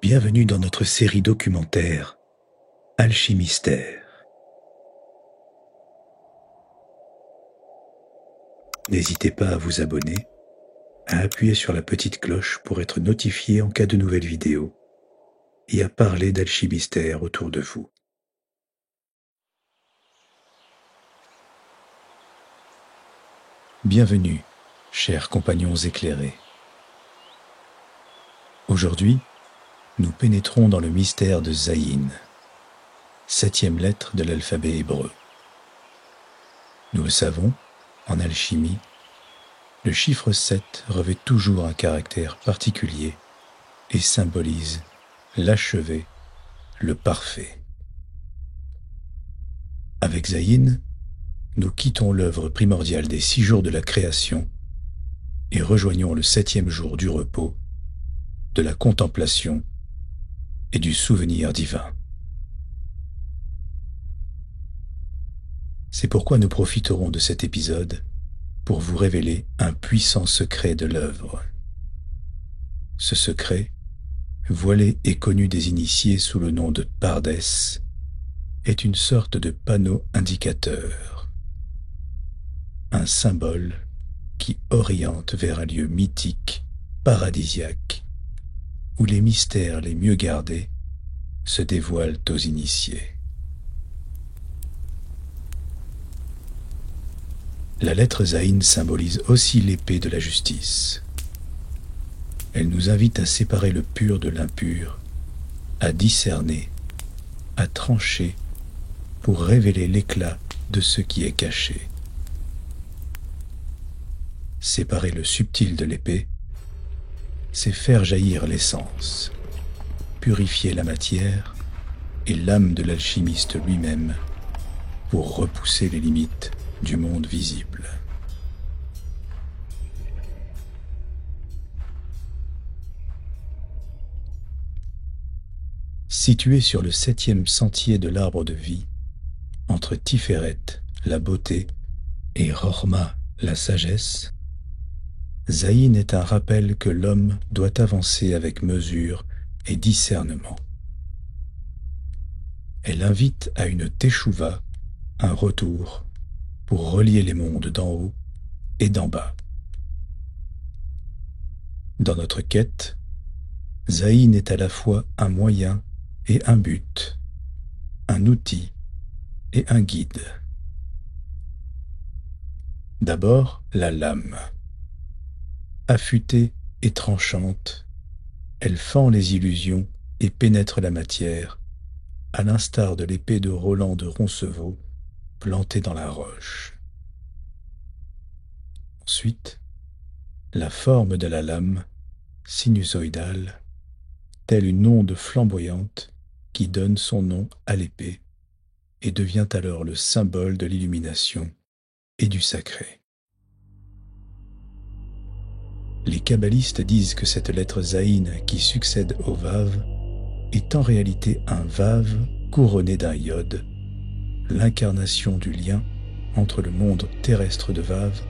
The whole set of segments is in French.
Bienvenue dans notre série documentaire Alchimystère. N'hésitez pas à vous abonner, à appuyer sur la petite cloche pour être notifié en cas de nouvelles vidéos et à parler d'alchimystère autour de vous. Bienvenue, chers compagnons éclairés. Aujourd'hui, nous pénétrons dans le mystère de Zayin, 7e lettre de l'alphabet hébreu. Nous le savons, en alchimie, le chiffre 7 revêt toujours un caractère particulier et symbolise l'achevé, le parfait. Avec Zayin, nous quittons l'œuvre primordiale des 6 jours de la création et rejoignons le 7e jour du repos, de la contemplation et du souvenir divin. C'est pourquoi nous profiterons de cet épisode pour vous révéler un puissant secret de l'œuvre. Ce secret, voilé et connu des initiés sous le nom de Pardès, est une sorte de panneau indicateur, un symbole qui oriente vers un lieu mythique, paradisiaque, où les mystères les mieux gardés se dévoilent aux initiés. La lettre Zayin symbolise aussi l'épée de la justice. Elle nous invite à séparer le pur de l'impur, à discerner, à trancher pour révéler l'éclat de ce qui est caché. Séparer le subtil de l'épée, c'est faire jaillir l'essence, purifier la matière et l'âme de l'alchimiste lui-même pour repousser les limites du monde visible. Situé sur le 7e sentier de l'arbre de vie, entre Tiferet, la beauté, et Rochma, la sagesse, Zayin est un rappel que l'homme doit avancer avec mesure et discernement. Elle invite à une teshuva, un retour, pour relier les mondes d'en haut et d'en bas. Dans notre quête, Zayin est à la fois un moyen et un but, un outil et un guide. D'abord, la lame. Affûtée et tranchante, elle fend les illusions et pénètre la matière, à l'instar de l'épée de Roland de Roncevaux plantée dans la roche. Ensuite, la forme de la lame, sinusoïdale, telle une onde flamboyante qui donne son nom à l'épée et devient alors le symbole de l'illumination et du sacré. Les kabbalistes disent que cette lettre Zayin qui succède au Vav est en réalité un Vav couronné d'un Yod, l'incarnation du lien entre le monde terrestre de Vav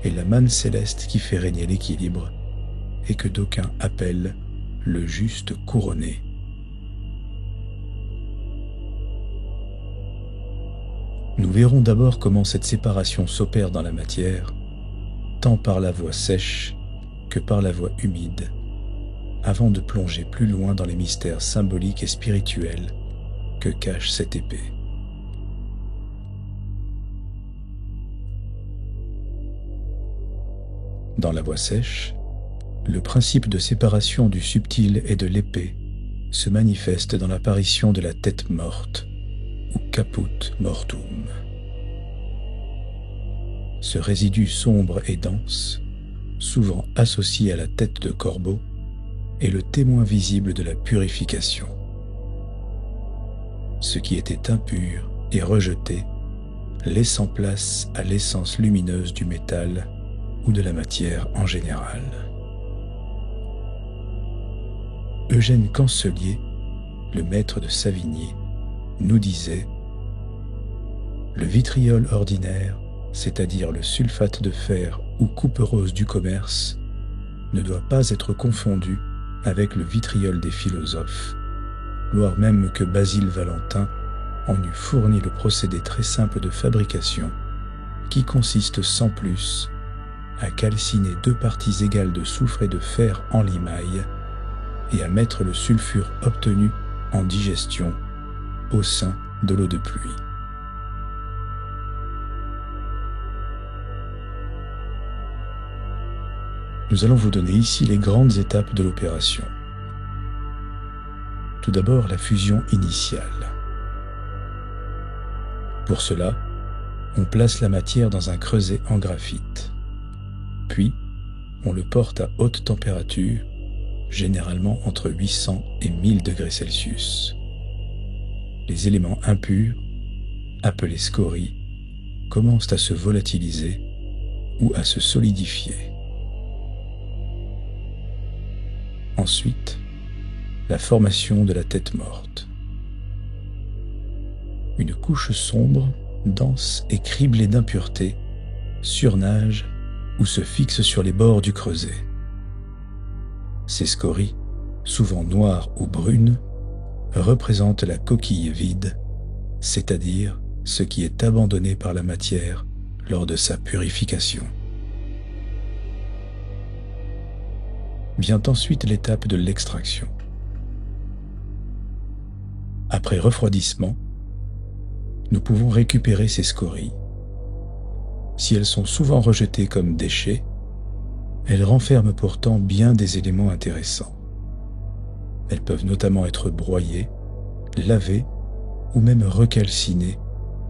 et la manne céleste qui fait régner l'équilibre et que d'aucuns appellent le juste couronné. Nous verrons d'abord comment cette séparation s'opère dans la matière, tant par la voie sèche que par la voie humide, avant de plonger plus loin dans les mystères symboliques et spirituels que cache cette épée. Dans la voie sèche, le principe de séparation du subtil et de l'épée se manifeste dans l'apparition de la tête morte, ou caput mortuum. Ce résidu sombre et dense, souvent associé à la tête de corbeau, est le témoin visible de la purification. Ce qui était impur est rejeté, laissant place à l'essence lumineuse du métal ou de la matière en général. Eugène Cancelier, le maître de Savigny, nous disait « Le vitriol ordinaire, c'est-à-dire le sulfate de fer ou coupe rose du commerce, ne doit pas être confondu avec le vitriol des philosophes, voire même que Basile Valentin en eût fourni le procédé très simple de fabrication qui consiste sans plus à calciner 2 parties égales de soufre et de fer en limaille et à mettre le sulfure obtenu en digestion au sein de l'eau de pluie. Nous allons vous donner ici les grandes étapes de l'opération. Tout d'abord, la fusion initiale. Pour cela, on place la matière dans un creuset en graphite. Puis, on le porte à haute température, généralement entre 800 et 1000 degrés Celsius. Les éléments impurs, appelés scories, commencent à se volatiliser ou à se solidifier. Ensuite, la formation de la tête morte. Une couche sombre, dense et criblée d'impuretés surnage ou se fixe sur les bords du creuset. Ces scories, souvent noires ou brunes, représentent la coquille vide, c'est-à-dire ce qui est abandonné par la matière lors de sa purification. Vient ensuite l'étape de l'extraction. Après refroidissement, nous pouvons récupérer ces scories. Si elles sont souvent rejetées comme déchets, elles renferment pourtant bien des éléments intéressants. Elles peuvent notamment être broyées, lavées ou même recalcinées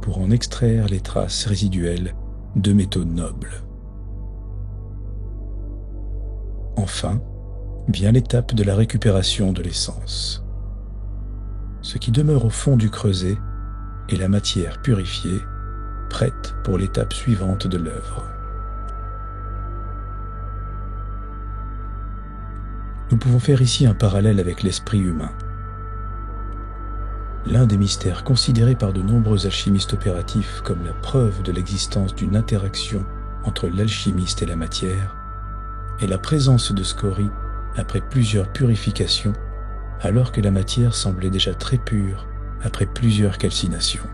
pour en extraire les traces résiduelles de métaux nobles. Enfin, vient l'étape de la récupération de l'essence. Ce qui demeure au fond du creuset est la matière purifiée, prête pour l'étape suivante de l'œuvre. Nous pouvons faire ici un parallèle avec l'esprit humain. L'un des mystères considérés par de nombreux alchimistes opératifs comme la preuve de l'existence d'une interaction entre l'alchimiste et la matière est la présence de scories après plusieurs purifications, alors que la matière semblait déjà très pure après plusieurs calcinations.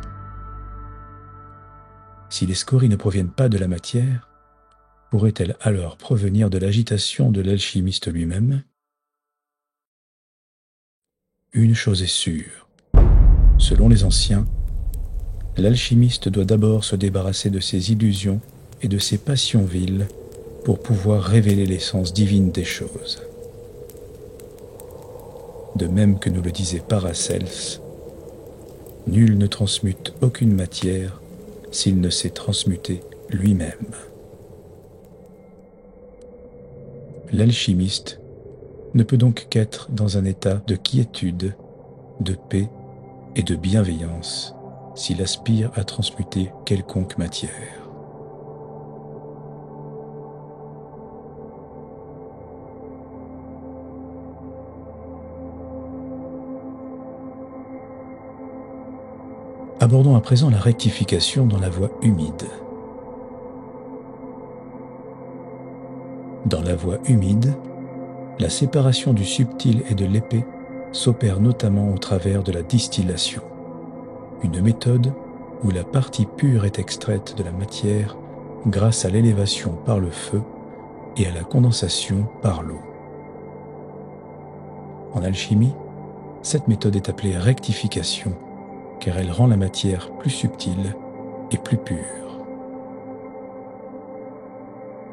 Si les scories ne proviennent pas de la matière, pourraient-elles alors provenir de l'agitation de l'alchimiste lui-même ? Une chose est sûre, selon les anciens, l'alchimiste doit d'abord se débarrasser de ses illusions et de ses passions viles pour pouvoir révéler l'essence divine des choses. De même que nous le disait Paracelse, nul ne transmute aucune matière s'il ne s'est transmuté lui-même. L'alchimiste ne peut donc qu'être dans un état de quiétude, de paix et de bienveillance s'il aspire à transmuter quelconque matière. Abordons à présent la rectification dans la voie humide. Dans la voie humide, la séparation du subtil et de l'épais s'opère notamment au travers de la distillation, une méthode où la partie pure est extraite de la matière grâce à l'élévation par le feu et à la condensation par l'eau. En alchimie, cette méthode est appelée rectification, car elle rend la matière plus subtile et plus pure.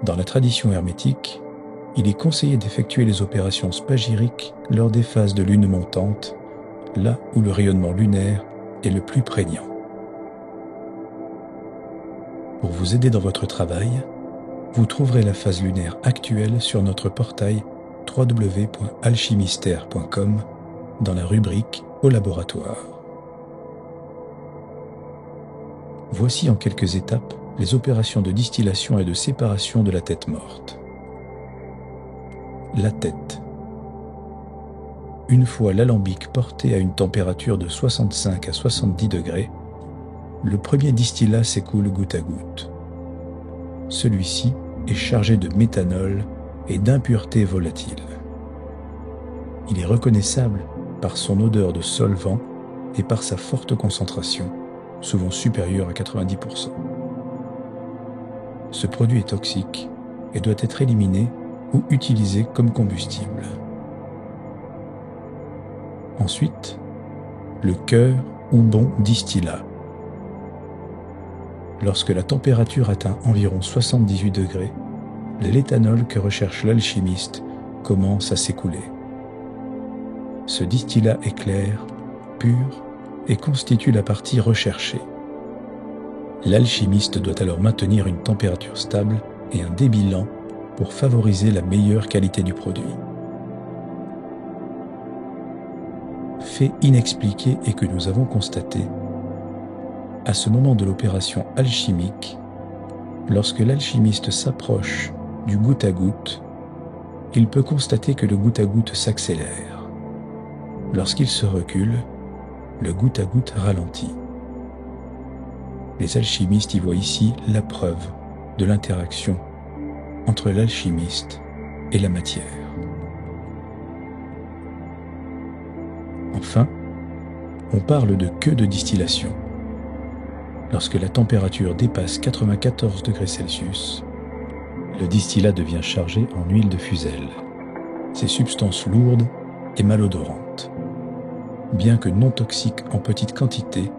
Dans la tradition hermétique, il est conseillé d'effectuer les opérations spagyriques lors des phases de lune montante, là où le rayonnement lunaire est le plus prégnant. Pour vous aider dans votre travail, vous trouverez la phase lunaire actuelle sur notre portail www.alchimistère.com dans la rubrique « Au laboratoire ». Voici en quelques étapes les opérations de distillation et de séparation de la tête morte. La tête. Une fois l'alambic porté à une température de 65 à 70 degrés, le premier distillat s'écoule goutte à goutte. Celui-ci est chargé de méthanol et d'impuretés volatiles. Il est reconnaissable par son odeur de solvant et par sa forte concentration, souvent supérieure à 90%. Ce produit est toxique et doit être éliminé ou utilisé comme combustible. Ensuite, le cœur ou bon distillat. Lorsque la température atteint environ 78 degrés, l'éthanol que recherche l'alchimiste commence à s'écouler. Ce distillat est clair, pur et constitue la partie recherchée. L'alchimiste doit alors maintenir une température stable et un débit lent pour favoriser la meilleure qualité du produit. Fait inexpliqué et que nous avons constaté, à ce moment de l'opération alchimique, lorsque l'alchimiste s'approche du goutte à goutte, il peut constater que le goutte à goutte s'accélère. Lorsqu'il se recule, le goutte à goutte ralentit. Les alchimistes y voient ici la preuve de l'interaction entre l'alchimiste et la matière. Enfin, on parle de queue de distillation. Lorsque la température dépasse 94 degrés Celsius, le distillat devient chargé en huile de fusel. Ces substances lourdes et malodorantes. Bien que non toxiques en petite quantité,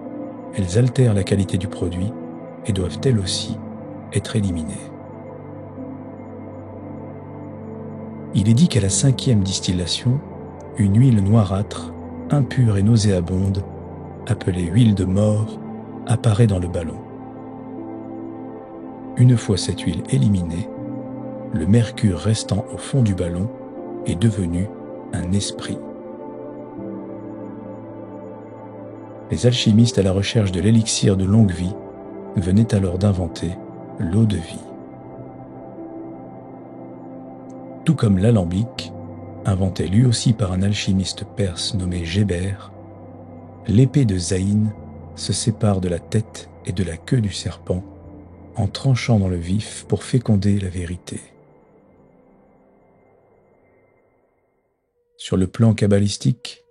elles altèrent la qualité du produit et doivent elles aussi être éliminées. Il est dit qu'à la 5e distillation, une huile noirâtre, impure et nauséabonde, appelée huile de mort, apparaît dans le ballon. Une fois cette huile éliminée, le mercure restant au fond du ballon est devenu un esprit. Les alchimistes à la recherche de l'élixir de longue vie venaient alors d'inventer l'eau de vie. Tout comme l'alambic, inventé lui aussi par un alchimiste perse nommé Géber, l'épée de Zaïn se sépare de la tête et de la queue du serpent en tranchant dans le vif pour féconder la vérité. Sur le plan kabbalistique,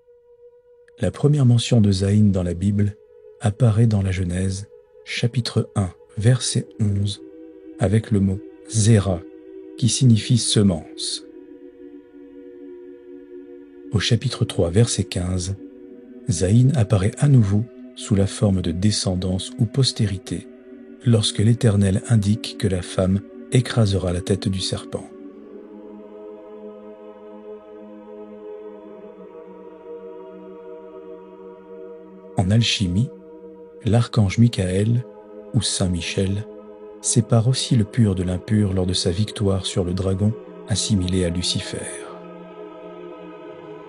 la première mention de Zaïn dans la Bible apparaît dans la Genèse, chapitre 1, verset 11, avec le mot « zéra » qui signifie « semence ». Au chapitre 3, verset 15, Zaïn apparaît à nouveau sous la forme de descendance ou postérité, lorsque l'Éternel indique que la femme écrasera la tête du serpent. En alchimie, l'archange Michael, ou Saint Michel, sépare aussi le pur de l'impur lors de sa victoire sur le dragon assimilé à Lucifer.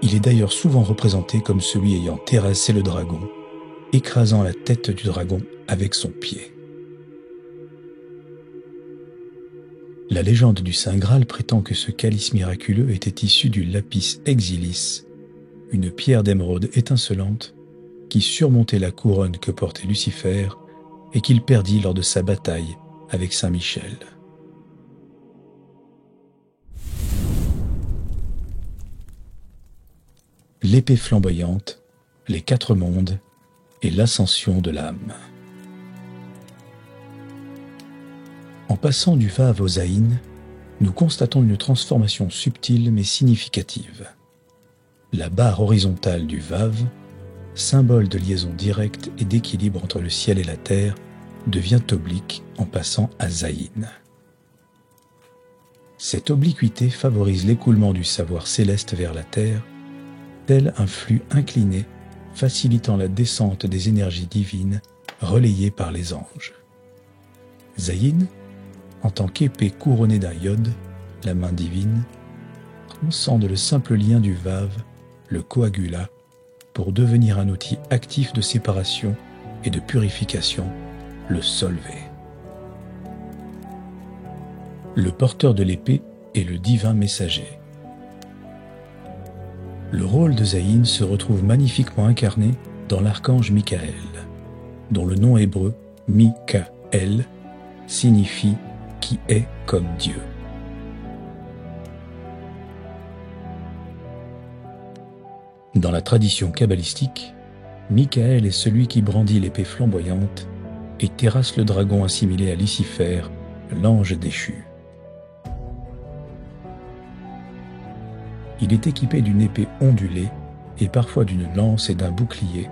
Il est d'ailleurs souvent représenté comme celui ayant terrassé le dragon, écrasant la tête du dragon avec son pied. La légende du Saint Graal prétend que ce calice miraculeux était issu du lapis exilis, une pierre d'émeraude étincelante qui surmontait la couronne que portait Lucifer et qu'il perdit lors de sa bataille avec Saint Michel. L'épée flamboyante, les 4 mondes et l'ascension de l'âme. En passant du Vav au Zaïn, nous constatons une transformation subtile mais significative. La barre horizontale du Vav, symbole de liaison directe et d'équilibre entre le ciel et la terre, devient oblique en passant à Zaïn. Cette obliquité favorise l'écoulement du savoir céleste vers la terre, tel un flux incliné facilitant la descente des énergies divines relayées par les anges. Zaïn, en tant qu'épée couronnée d'un yod, la main divine, transcende le simple lien du Vav, le coagula, pour devenir un outil actif de séparation et de purification, le solvé. Le porteur de l'épée est le divin messager. Le rôle de Zaïn se retrouve magnifiquement incarné dans l'archange Michael, dont le nom hébreu Mikaël signifie « qui est comme Dieu ». Dans la tradition kabbalistique, Michael est celui qui brandit l'épée flamboyante et terrasse le dragon assimilé à Lucifer, l'ange déchu. Il est équipé d'une épée ondulée et parfois d'une lance et d'un bouclier,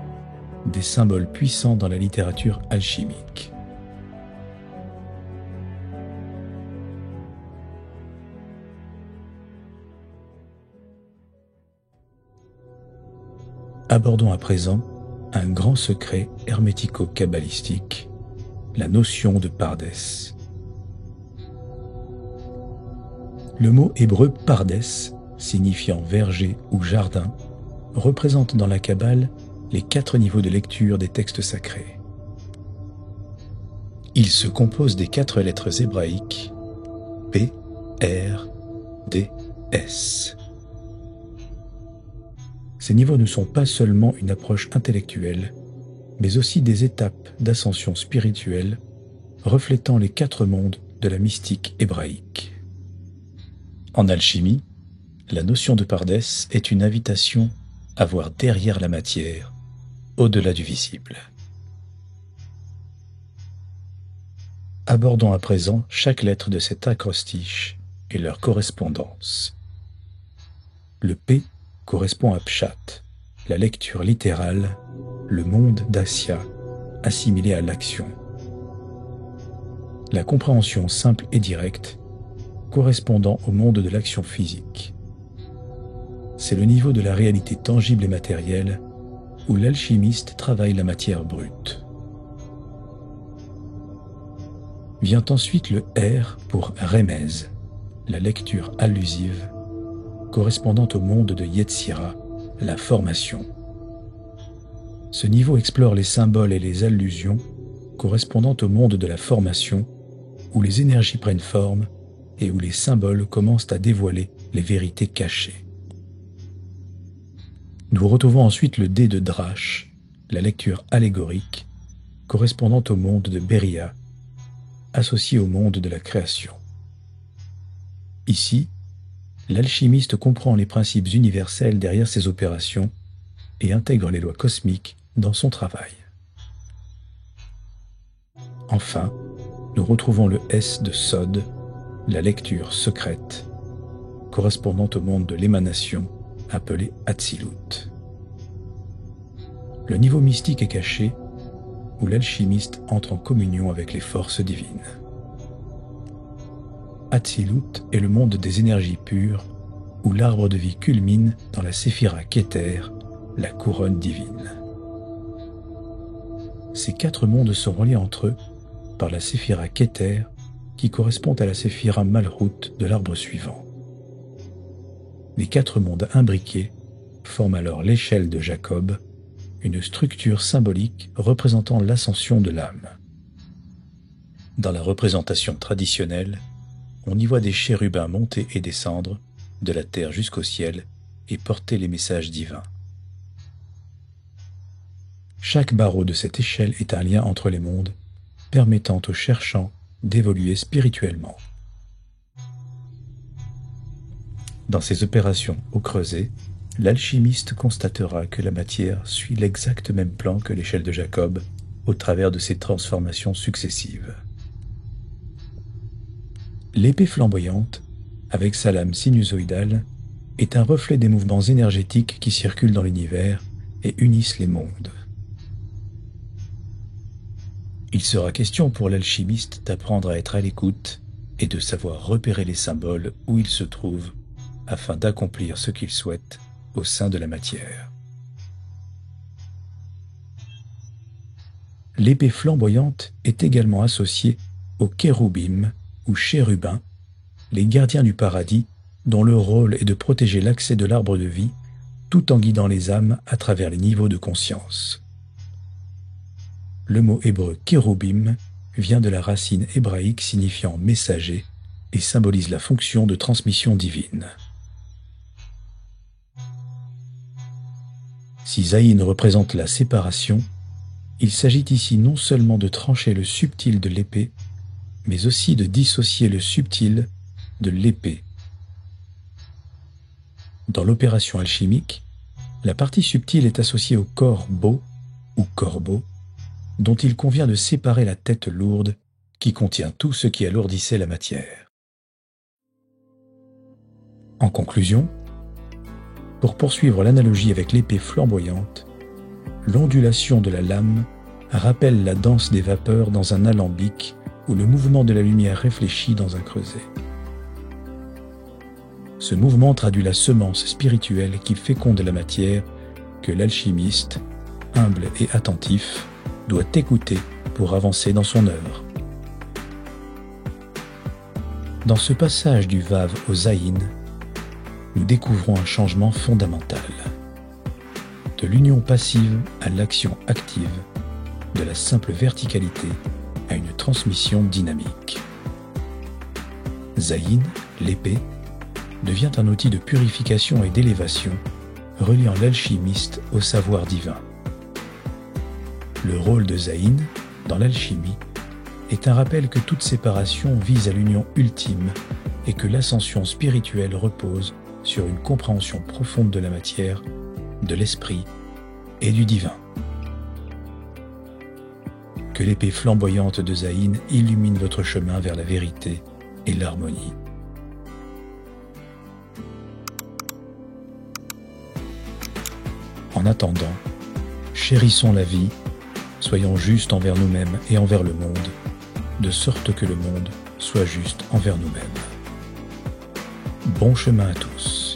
des symboles puissants dans la littérature alchimique. Abordons à présent un grand secret hermético-kabbalistique, la notion de Pardès. Le mot hébreu Pardès, signifiant verger ou jardin, représente dans la Kabbale les 4 niveaux de lecture des textes sacrés. Il se compose des 4 lettres hébraïques P, R, D, S. Ces niveaux ne sont pas seulement une approche intellectuelle, mais aussi des étapes d'ascension spirituelle reflétant les 4 mondes de la mystique hébraïque. En alchimie, la notion de Pardès est une invitation à voir derrière la matière, au-delà du visible. Abordons à présent chaque lettre de cet acrostiche et leur correspondance. Le P correspond à Pshat, la lecture littérale, le monde d'Assia, assimilé à l'action. La compréhension simple et directe, correspondant au monde de l'action physique. C'est le niveau de la réalité tangible et matérielle où l'alchimiste travaille la matière brute. Vient ensuite le R pour Remez, la lecture allusive, correspondant au monde de Yetzira, la formation. Ce niveau explore les symboles et les allusions correspondant au monde de la formation, où les énergies prennent forme et où les symboles commencent à dévoiler les vérités cachées. Nous retrouvons ensuite le D de Drash, la lecture allégorique, correspondant au monde de Beria, associé au monde de la création. Ici, l'alchimiste comprend les principes universels derrière ses opérations et intègre les lois cosmiques dans son travail. Enfin, nous retrouvons le S de Sod, la lecture secrète, correspondant au monde de l'émanation, appelé Hatzilut. Le niveau mystique est caché, où l'alchimiste entre en communion avec les forces divines. Hatzilut est le monde des énergies pures, où l'arbre de vie culmine dans la Séphira Keter, la couronne divine. Ces 4 mondes sont reliés entre eux par la Séphira Keter, qui correspond à la Séphira Malchut de l'arbre suivant. Les 4 mondes imbriqués forment alors l'échelle de Jacob, une structure symbolique représentant l'ascension de l'âme. Dans la représentation traditionnelle, on y voit des chérubins monter et descendre de la terre jusqu'au ciel et porter les messages divins. Chaque barreau de cette échelle est un lien entre les mondes, permettant aux cherchants d'évoluer spirituellement. Dans ces opérations au creuset, l'alchimiste constatera que la matière suit l'exact même plan que l'échelle de Jacob au travers de ses transformations successives. L'épée flamboyante, avec sa lame sinusoïdale, est un reflet des mouvements énergétiques qui circulent dans l'univers et unissent les mondes. Il sera question pour l'alchimiste d'apprendre à être à l'écoute et de savoir repérer les symboles où ils se trouvent afin d'accomplir ce qu'il souhaite au sein de la matière. L'épée flamboyante est également associée aux kéroubim ou chérubins, les gardiens du paradis dont le rôle est de protéger l'accès de l'arbre de vie tout en guidant les âmes à travers les niveaux de conscience. Le mot hébreu kéroubim vient de la racine hébraïque signifiant messager et symbolise la fonction de transmission divine. Si Zayin représente la séparation, il s'agit ici non seulement de trancher le subtil de l'épée, mais aussi de dissocier le subtil de l'épée. Dans l'opération alchimique, La partie subtile est associée au corps beau ou corbeau, dont il convient de séparer la tête lourde qui contient tout ce qui alourdissait la matière. En conclusion, pour poursuivre l'analogie avec l'épée flamboyante, l'ondulation de la lame rappelle la danse des vapeurs dans un alambic ou le mouvement de la lumière réfléchie dans un creuset. Ce mouvement traduit la semence spirituelle qui féconde la matière que l'alchimiste, humble et attentif, doit écouter pour avancer dans son œuvre. Dans ce passage du Vav au Zayin, nous découvrons un changement fondamental. De l'union passive à l'action active, de la simple verticalité à une transmission dynamique. Zayin, l'épée, devient un outil de purification et d'élévation, reliant l'alchimiste au savoir divin. Le rôle de Zayin, dans l'alchimie, est un rappel que toute séparation vise à l'union ultime et que l'ascension spirituelle repose sur une compréhension profonde de la matière, de l'esprit et du divin. Que l'épée flamboyante de Zayin illumine votre chemin vers la vérité et l'harmonie. En attendant, chérissons la vie, soyons justes envers nous-mêmes et envers le monde, de sorte que le monde soit juste envers nous-mêmes. Bon chemin à tous.